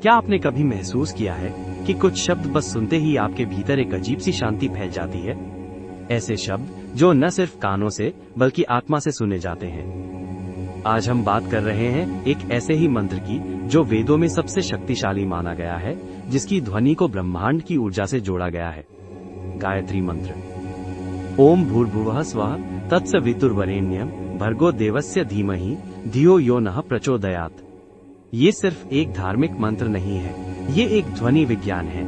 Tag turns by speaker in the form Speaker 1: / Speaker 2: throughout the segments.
Speaker 1: क्या आपने कभी महसूस किया है कि कुछ शब्द बस सुनते ही आपके भीतर एक अजीब सी शांति फैल जाती है? ऐसे शब्द जो न सिर्फ कानों से बल्कि आत्मा से सुने जाते हैं। आज हम बात कर रहे हैं एक ऐसे ही मंत्र की जो वेदों में सबसे शक्तिशाली माना गया है, जिसकी ध्वनि को ब्रह्मांड की ऊर्जा से जोड़ा गया है। गायत्री मंत्र। ओम भूर्भुवः स्वः तत्सवितुर्वरेण्यं भर्गो देवस्य धीमहि धियो यो नः प्रचोदयात्। ये सिर्फ एक धार्मिक मंत्र नहीं है, ये एक ध्वनि विज्ञान है।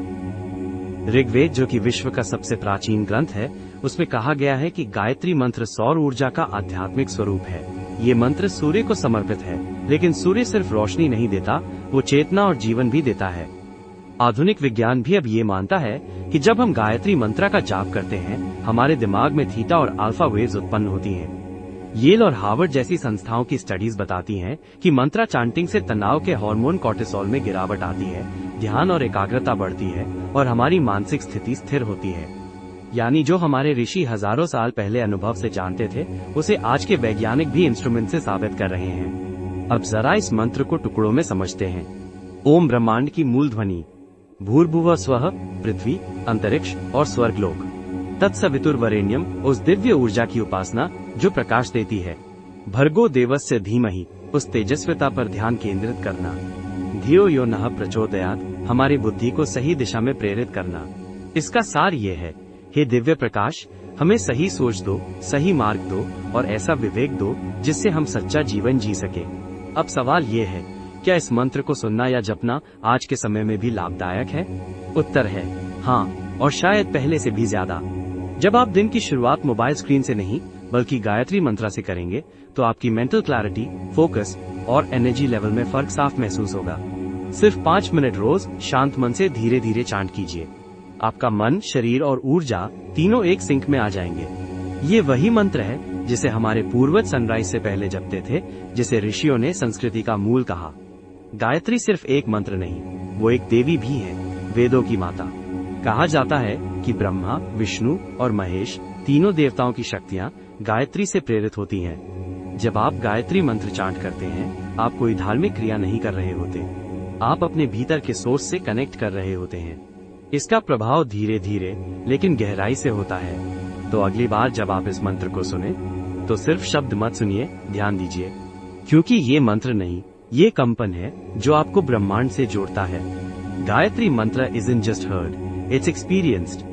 Speaker 1: ऋग्वेद, जो कि विश्व का सबसे प्राचीन ग्रंथ है, उसमें कहा गया है कि गायत्री मंत्र सौर ऊर्जा का आध्यात्मिक स्वरूप है। ये मंत्र सूर्य को समर्पित है, लेकिन सूर्य सिर्फ रोशनी नहीं देता, वो चेतना और जीवन भी देता है। आधुनिक विज्ञान भी अब ये मानता है कि जब हम गायत्री मंत्र का जाप करते हैं, हमारे दिमाग में थीटा और अल्फा वेव्स उत्पन्न होती हैं। येल और हार्वर्ड जैसी संस्थाओं की स्टडीज बताती हैं कि मंत्रा चांटिंग से तनाव के हार्मोन कोर्टिसोल में गिरावट आती है, ध्यान और एकाग्रता बढ़ती है और हमारी मानसिक स्थिति स्थिर होती है। यानी जो हमारे ऋषि हजारों साल पहले अनुभव से जानते थे, उसे आज के वैज्ञानिक भी इंस्ट्रूमेंट से साबित कर रहे हैं। अब जरा इस मंत्र को टुकड़ों में समझते हैं। ओम ब्रह्मांड की मूल ध्वनि, भूर्भुवः स्वः पृथ्वी, अंतरिक्ष और स्वर्गलोक, तत्सवितुर्वरेण्यम उस दिव्य ऊर्जा की उपासना जो प्रकाश देती है, भर्गो देवस्य धीमहि उस तेजस्विता पर ध्यान केंद्रित करना, धियो यो नः प्रचोदयात् हमारी बुद्धि को सही दिशा में प्रेरित करना। इसका सार ये है, हे दिव्य प्रकाश, हमें सही सोच दो, सही मार्ग दो और ऐसा विवेक दो जिससे हम सच्चा जीवन जी सके। अब सवाल ये है, क्या इस मंत्र को सुनना या जपना आज के समय में भी लाभदायक है? उत्तर है हाँ, और शायद पहले से भी ज्यादा। जब आप दिन की शुरुआत मोबाइल स्क्रीन से नहीं बल्कि गायत्री मंत्र से करेंगे, तो आपकी मेंटल क्लैरिटी, फोकस और एनर्जी लेवल में फर्क साफ महसूस होगा। सिर्फ 5 मिनट रोज शांत मन से धीरे धीरे चांट कीजिए। आपका मन, शरीर और ऊर्जा तीनों एक सिंक में आ जाएंगे। ये वही मंत्र है जिसे हमारे पूर्वज सनराइज से पहले जपते थे, जिसे ऋषियों ने संस्कृति का मूल कहा। गायत्री सिर्फ एक मंत्र नहीं, वो एक देवी भी है, वेदों की माता। कहा जाता है कि ब्रह्मा, विष्णु और महेश तीनों देवताओं की शक्तियां गायत्री से प्रेरित होती हैं। जब आप गायत्री मंत्र चांट करते हैं, आप कोई धार्मिक क्रिया नहीं कर रहे होते, आप अपने भीतर के सोर्स से कनेक्ट कर रहे होते हैं। इसका प्रभाव धीरे धीरे लेकिन गहराई से होता है। तो अगली बार जब आप इस मंत्र को सुने, तो सिर्फ शब्द मत सुनिए, ध्यान दीजिए, क्योंकि ये मंत्र नहीं, ये कंपन है जो आपको ब्रह्मांड से जोड़ता है। गायत्री मंत्र isn't just heard, it's experienced.